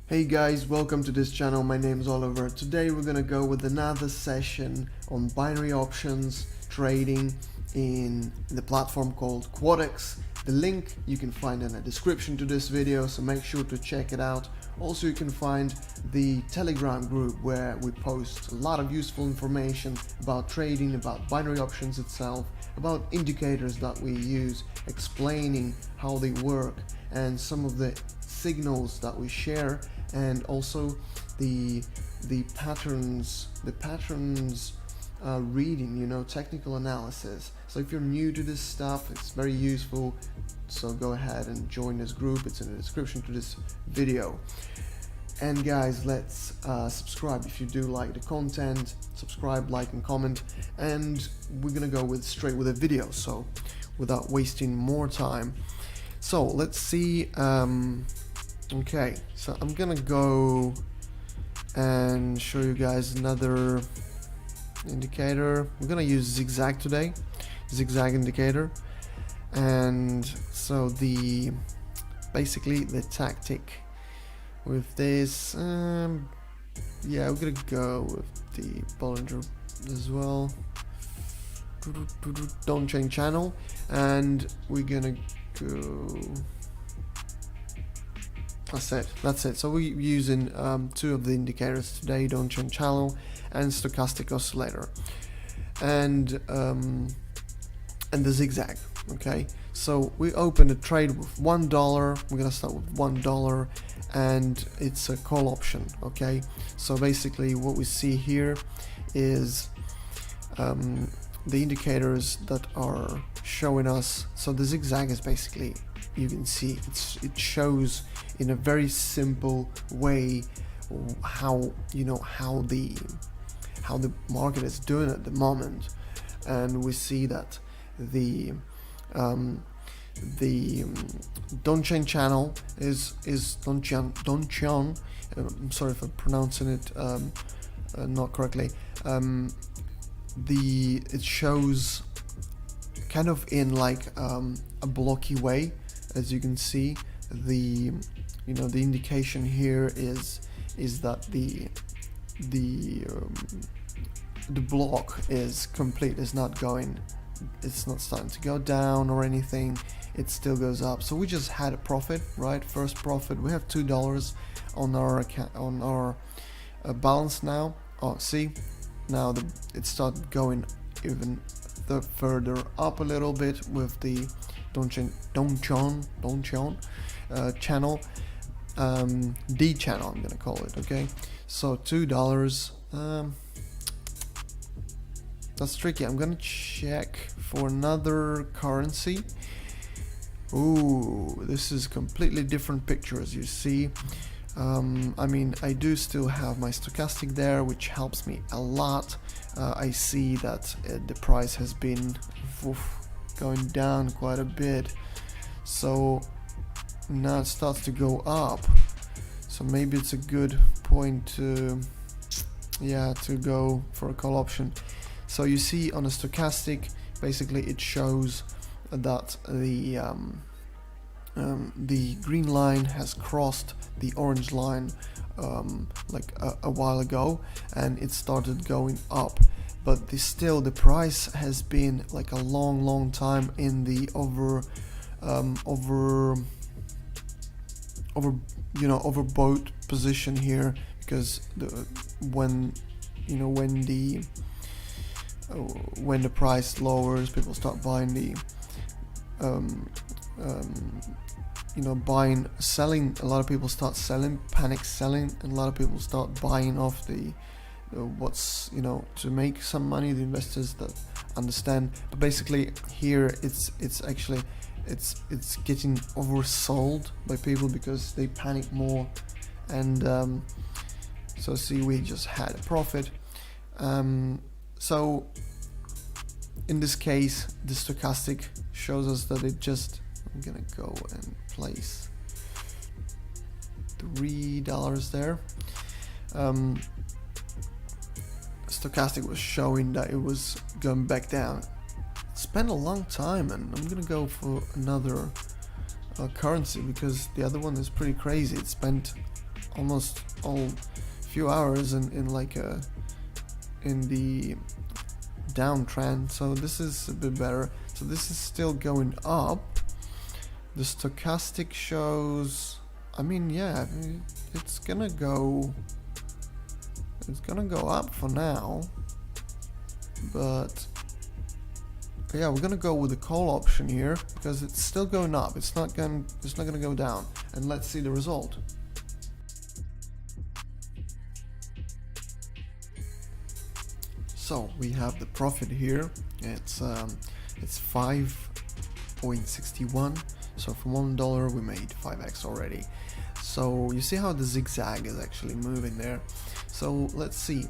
Hey guys, welcome to this channel. My name is Oliver. Today we're gonna go with another session on binary options trading in the platform called Quotex. The link you can find in the description to this video, so make sure to check it out. Also, you can find the Telegram group where we post a lot of useful information about trading, about binary options itself, about indicators that we use, explaining how they work, and some of the signals that we share, and also the patterns reading, technical analysis. So if you're new to this stuff, it's very useful, so go ahead and join this group. It's in the description to this video. And guys, let's subscribe if you do like the content. Subscribe, like and comment, and we're gonna go straight with a video, so without wasting more time. So let's see. Okay, so I'm gonna go and show you guys another indicator. We're gonna use zigzag today, zigzag indicator. And so basically the tactic with this, yeah, we're gonna go with the Bollinger as well. Don't change channel, and we're gonna go. That's it. So we're using two of the indicators today: don't change channel and stochastic oscillator, and the zigzag. Okay, so we open a trade with $1. We're gonna start with $1, and it's a call option. Okay, so basically what we see here is the indicators that are showing us. So the zigzag is basically, you can see it shows in a very simple way how the market is doing at the moment. And we see that the don't change channel is don't change. I'm sorry if I'm pronouncing it not correctly. It shows kind of in like a blocky way. As you can see, the indication here is that the block is complete. It's not starting to go down or anything. It still goes up. So we just had a profit, right? First profit. We have $2 on our account, on our balance now. Oh, see, now it started going even further up a little bit with the don't change channel, D channel, I'm gonna call it. Okay, so $2. That's tricky. I'm gonna check for another currency. Ooh, this is completely different picture, as you see. I mean, I do still have my stochastic there, which helps me a lot. I see that the price has been going down quite a bit, so now it starts to go up. So maybe it's a good point to go for a call option. So you see on a stochastic, basically it shows that the green line has crossed the orange line like a while ago, and it started going up. But still the price has been like a long time in the overbought position here, because when the price lowers, people start buying selling. A lot of people start selling, panic selling, and a lot of people start buying off to make some money, the investors that understand. But basically here it's getting oversold by people because they panic more. And so see, we just had a profit. So in this case, the stochastic shows us that I'm gonna go and place $3 there. Stochastic was showing that it was going back down. It spent a long time, and I'm gonna go for another currency because the other one is pretty crazy. It spent almost all few hours in like a in the downtrend, so this is a bit better. So this is still going up. The stochastic shows, I mean, yeah, it's gonna go up for now, but yeah, we're gonna go with the call option here because it's still going up. It's not gonna go down. And let's see the result. So we have the profit here. It's 5.61. So from $1 we made 5x already. So you see how the zigzag is actually moving there. So let's see.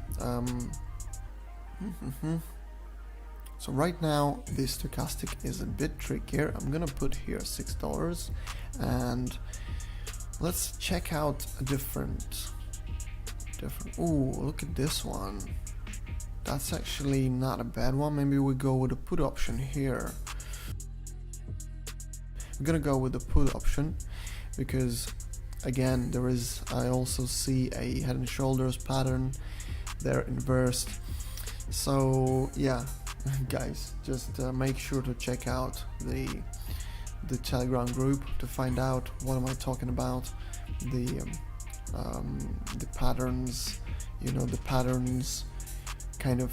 So right now this stochastic is a bit trickier. I'm gonna put here $6 and let's check out a different. Ooh, look at this one. That's actually not a bad one. Maybe we go with the put option here. I'm gonna go with the put option because again I also see a head and shoulders pattern there inversed. So yeah, guys, just make sure to check out the Telegram group to find out what am I talking about. The patterns, you know, the patterns kind of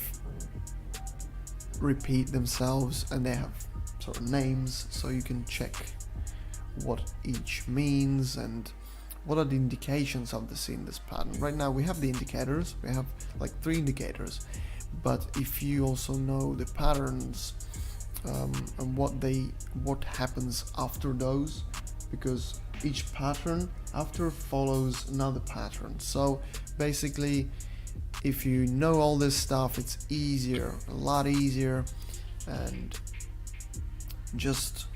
repeat themselves and they have sort of names, so you can check what each means and what are the indications of this pattern. Right now we have the indicators, we have like 3 indicators, but if you also know the patterns and what happens after those, because each pattern after follows another pattern. So basically, if you know all this stuff, it's easier, a lot easier, and just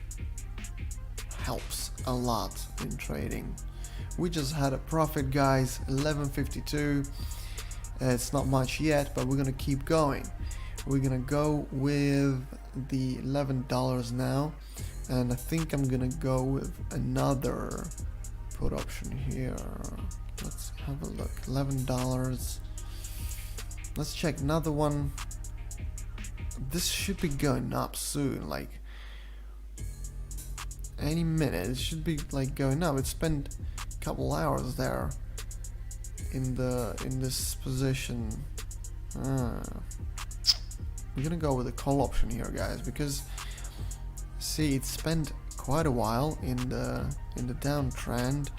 helps a lot in trading. We just had a profit, guys, 11.52. It's not much yet, but we're gonna keep going. We're gonna go with the $11 now, and I think I'm gonna go with another put option here. Let's have a look. $11. Let's check another one. This should be going up soon, like any minute. It should be like going up. It spent a couple hours there in this position. We're gonna go with the call option here, guys, because see, it spent quite a while in the downtrend,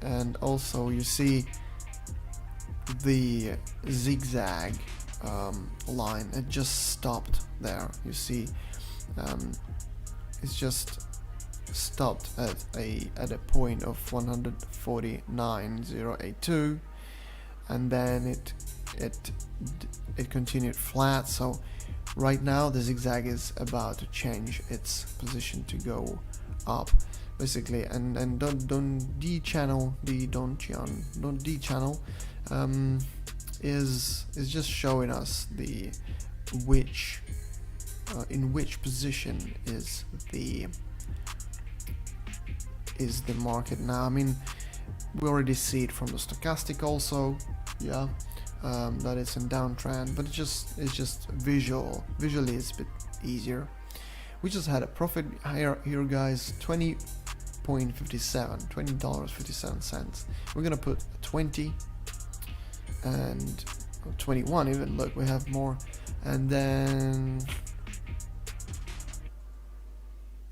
and also you see the zigzag line, it just stopped there. You see, it's just stopped at a point of 149.082, and then it continued flat. So right now the zigzag is about to change its position to go up, basically. And don't D-channel is just showing us the in which position is the market now. I mean, we already see it from the stochastic also, yeah, that it's in downtrend, but it's just visually it's a bit easier. We just had a profit here guys, $20.57. We're gonna put 20 and 21 even. Look, we have more. And then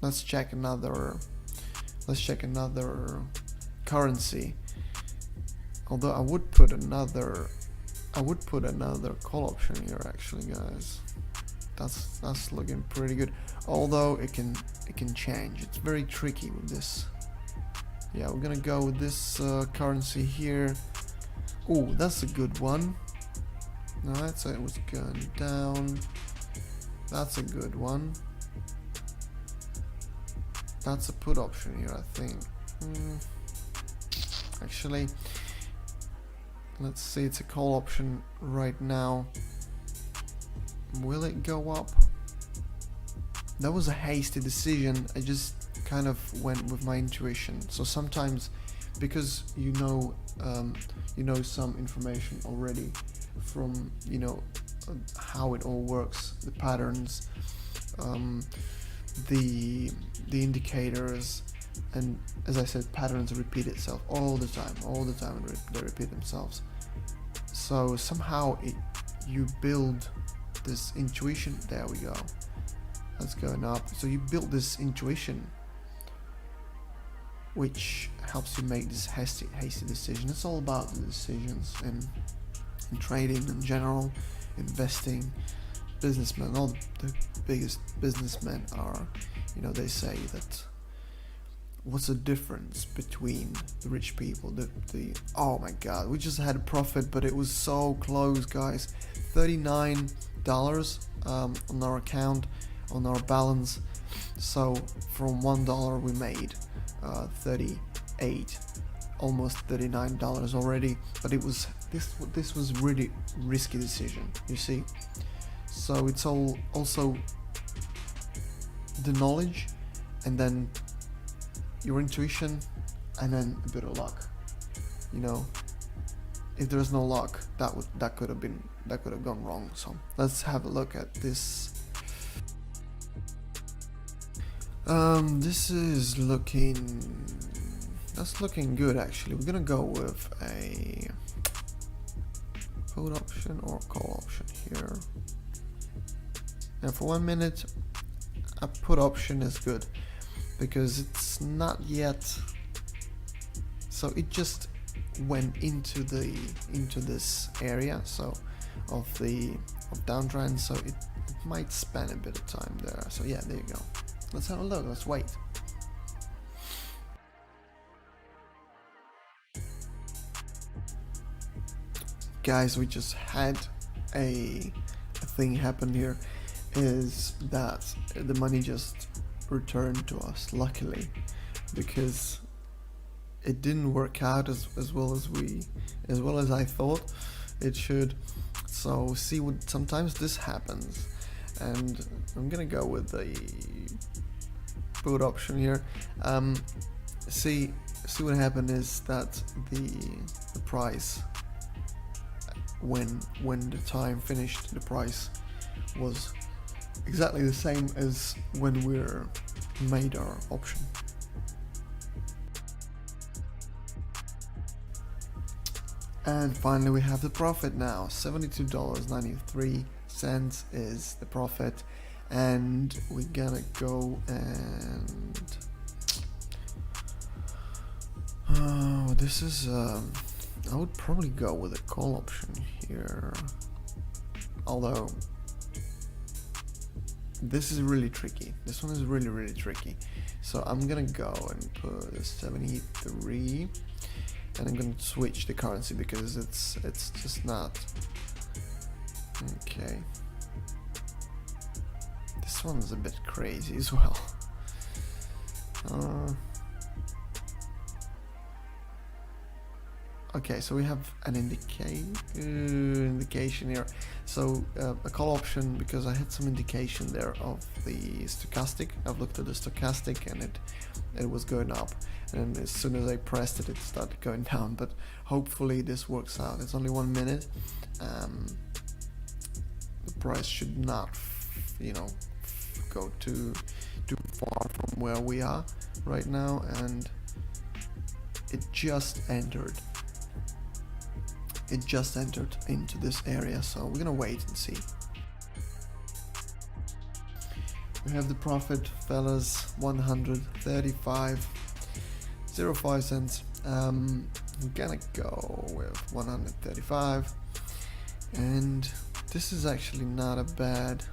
let's check another currency. Although I would put another call option here actually, guys. That's looking pretty good. Although it can change. It's very tricky with this. Yeah, we're gonna go with this currency here. Oh, that's a good one. No, I'd say it was going down. That's a good one. That's a put option here, I think. Actually, let's see, it's a call option right now. Will it go up? That was a hasty decision. I just kind of went with my intuition. So sometimes because you know some information already from how it all works, the patterns, the indicators, and as I said, patterns repeat itself all the time, they repeat themselves. So somehow you build this intuition. There we go. That's going up. So you build this intuition which helps you make this hasty decision. It's all about the decisions in trading in general, investing. Businessmen, all the biggest businessmen are, they say that what's the difference between the rich people, the oh my god, we just had a profit, but it was so close, guys. $39 on our account, on our balance. So from $1 we made 38, almost $39 already. But it was this was really risky decision, you see. So it's also the knowledge, and then your intuition, and then a bit of luck. If there's no luck, that could have gone wrong. So let's have a look at this. This is that's looking good actually. We're gonna go with a put option or call option here. And for 1 minute, a put option is good because it's not yet. So it just went into this area, so of downtrend. So it might spend a bit of time there. So yeah, there you go. Let's have a look. Let's wait. Guys, we just had a thing happen here. Is that the money just returned to us, luckily, because it didn't work out as well as I thought it should. So see, what sometimes this happens, and I'm gonna go with the put option here. See what happened is that the price, when the time finished, the price was exactly the same as when we made our option. And finally we have the profit now. $72.93 is the profit, and we're gonna go and this is I would probably go with a call option here, although this is really tricky. This one is really tricky. So I'm gonna go and put 73, and I'm gonna switch the currency because it's just not okay. This one's a bit crazy as well. Okay, so we have an indication here. So a call option, because I had some indication there of the stochastic. I've looked at the stochastic and it was going up, and as soon as I pressed it, it started going down. But hopefully this works out. It's only 1 minute. The price should not, go too far from where we are right now, and it just entered. It just entered into this area, so we're gonna wait and see. We have the profit, fellas, 135.05 cents. I'm gonna go with 135, and this is actually not a bad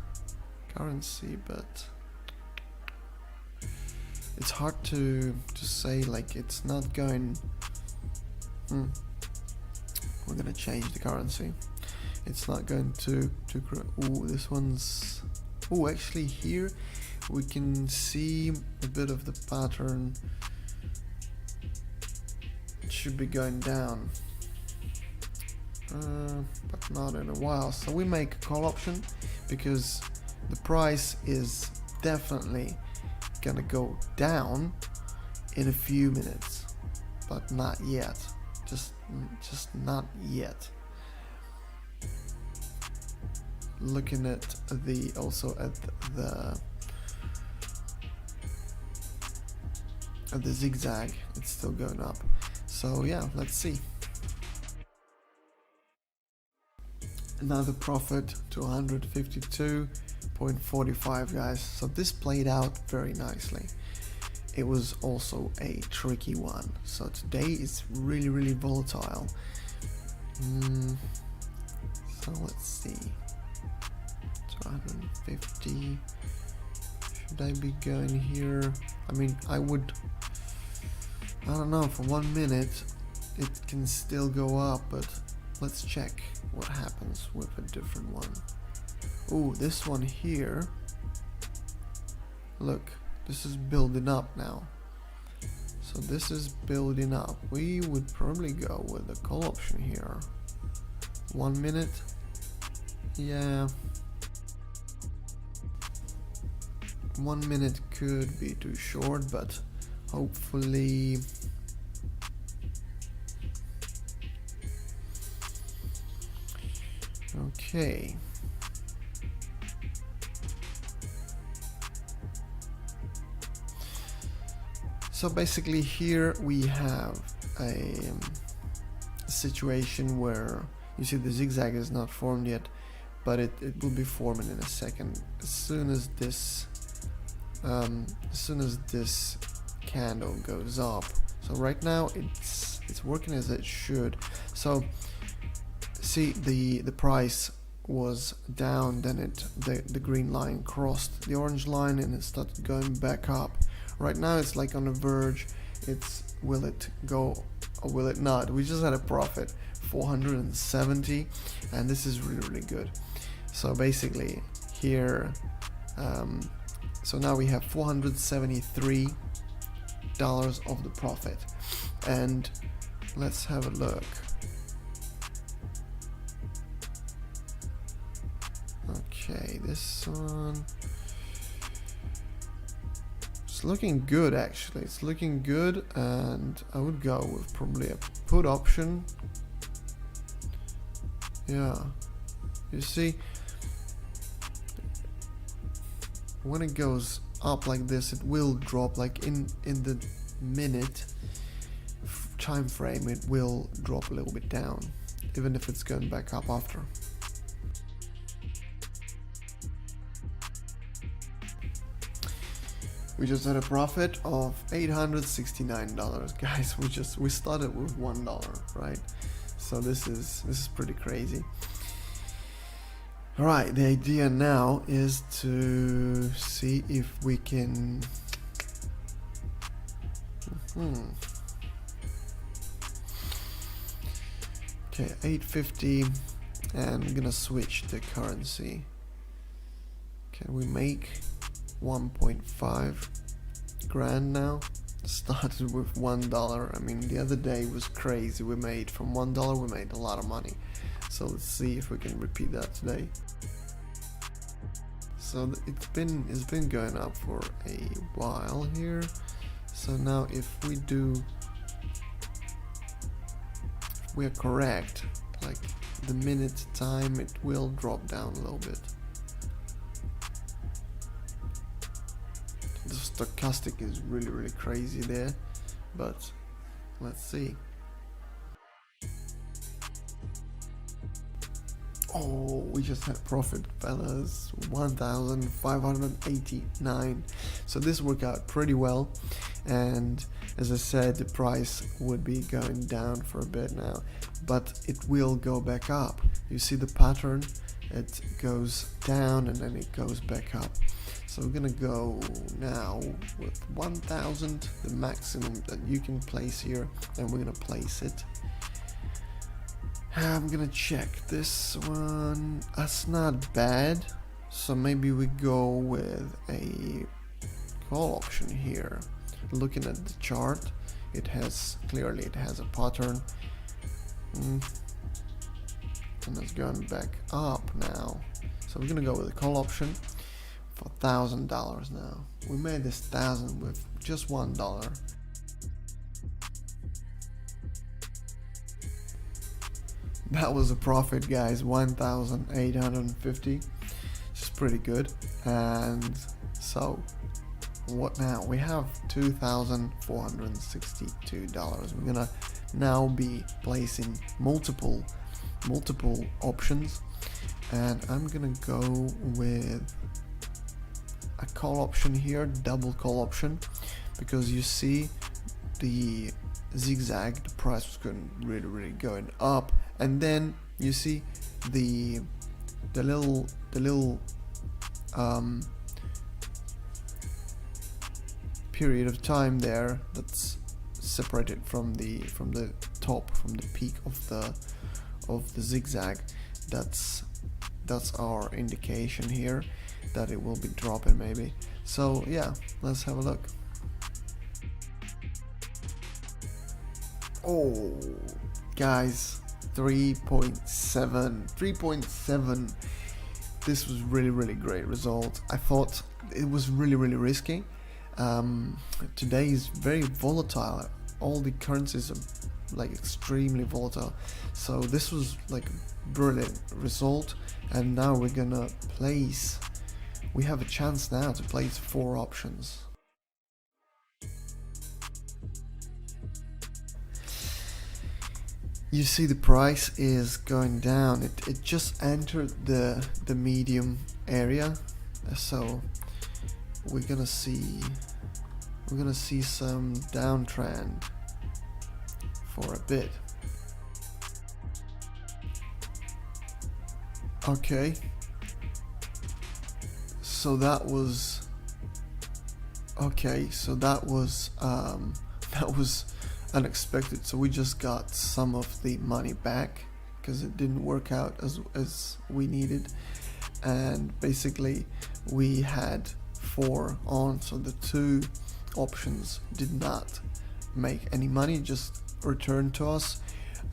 currency, but it's hard to say, like, it's not going. We're gonna change the currency. It's not going to ooh, this one's. Oh, actually here we can see a bit of the pattern. It should be going down, but not in a while. So we make a call option because the price is definitely gonna go down in a few minutes. but not yet. Just not yet. Looking at the zigzag, it's still going up. So yeah, let's see. Another profit to 152.45, guys. So this played out very nicely. It was also a tricky one. So today it's really volatile. So let's see. 250. Should I be going here? I mean, I don't know, for 1 minute it can still go up, but let's check what happens with a different one. Oh, this one here. Look, this is building up now. So this is building up. We would probably go with the call option here. 1 minute. Yeah. 1 minute could be too short, but hopefully okay. So basically here we have a situation where you see the zigzag is not formed yet, but it will be forming in a second. As soon as this candle goes up. So right now it's working as it should. So see, the price was down, then the green line crossed the orange line and it started going back up. Right now it's like on the verge. It's will it go or will it not? We just had a profit 470, and this is really good. So basically here so now we have $473 of the profit, and let's have a look. Okay, this one, it's looking good actually. It's looking good, and I would go with probably a put option. Yeah, you see, when it goes up like this, it will drop. Like in the minute time frame, it will drop a little bit down, even if it's going back up after. We just had a profit of $869, guys. We started with $1, right? So this is pretty crazy. All right, the idea now is to see if we can okay, 850, and I'm gonna switch the currency. Can we make 1.5 grand now? Started with $1. I mean, the other day was crazy. We made from $1, we made a lot of money. So let's see if we can repeat that today. So it's been going up for a while here. So now if we're correct, like the minute time, it will drop down a little bit. The stochastic is really crazy there, but let's see. Oh, we just had profit, fellas, 1,589. So this worked out pretty well, and as I said, the price would be going down for a bit now, but it will go back up. You see the pattern, it goes down and then it goes back up. So we're gonna go now with 1,000, the maximum that you can place here, and we're gonna place it. I'm gonna check this one. That's not bad. So maybe we go with a call option here. Looking at the chart, it has a pattern. And it's going back up now. So we're gonna go with a call option for $1,000 now. We made this 1,000 with just $1. that was a profit, guys. 1,850. It's pretty good. And so what now? We have $2,462. We're gonna now be placing multiple options, and I'm gonna go with a call option here, double call option, because you see the zigzag, the price was going really going up, and then you see the little period of time there that's separated from the top, from the peak of the zigzag. That's our indication here that it will be dropping maybe. So yeah, let's have a look. Oh guys, 3.7. This was really great result. I thought it was really risky. Today is very volatile. All the currencies are like extremely volatile, so this was like a brilliant result. And now we're gonna place, we have a chance now to place 4 options. You see the price is going down. It just entered the medium area, so we're gonna see some downtrend for a bit. Okay, so that was unexpected. So we just got some of the money back because it didn't work out as we needed, and basically we had 4 on, so the 2 options did not make any money, just returned to us,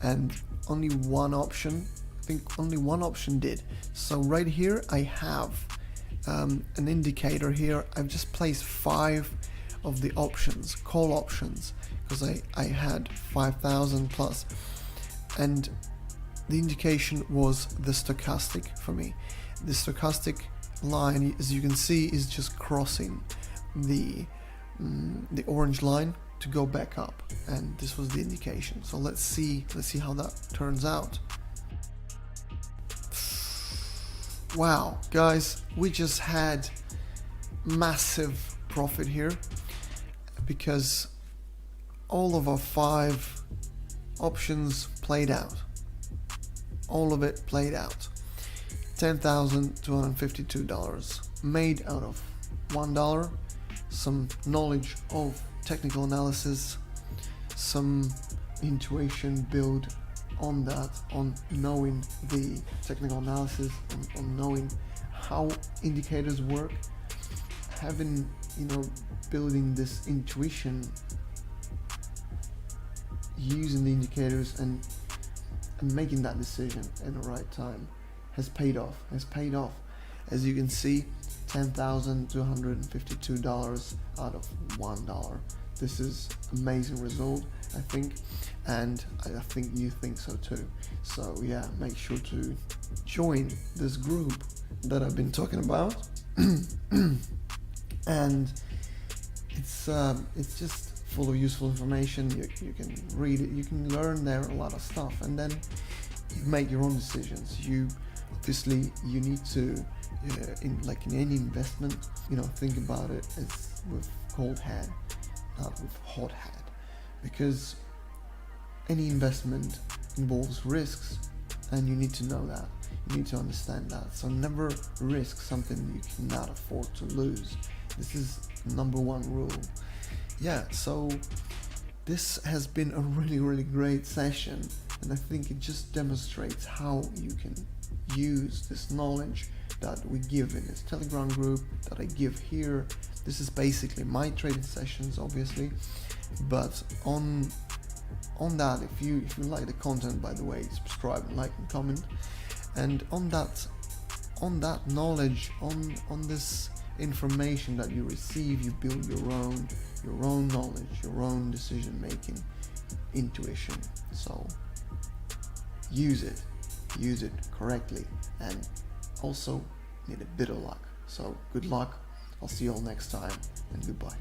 and only one option, I think only one option did. So right here I have an indicator here. I've just placed 5 of the options, call options, because I had 5,000 plus, and the indication was the stochastic for me. The stochastic line, as you can see, is just crossing the orange line to go back up, and this was the indication. So let's see how that turns out. Wow, guys, we just had massive profit here because all of our 5 options played out. All of it played out. $10,252 made out of $1, some knowledge of technical analysis, some intuition build on that, on knowing the technical analysis, on knowing how indicators work, having, building this intuition, using the indicators and making that decision in the right time has paid off. As you can see, $10,252 out of $1. This is amazing result, I think, and I think you think so too. So yeah, make sure to join this group that I've been talking about, and it's just full of useful information. You can read it, you can learn there a lot of stuff, and then you make your own decisions. You need to in any investment, think about it as with cold head, not with hot head, because any investment involves risks, and you need to know that. You need to understand that. So never risk something you cannot afford to lose. This is #1 rule. Yeah, so this has been a really great session, and I think it just demonstrates how you can use this knowledge that we give in this Telegram group, that I give here. This is basically my trading sessions, obviously, but on that, if you like the content, by the way, subscribe, like and comment. And on that knowledge, on this information that you receive, you build your own knowledge, your own decision making, intuition. So use it correctly, and also need a bit of luck. So good luck, I'll see you all next time, and goodbye.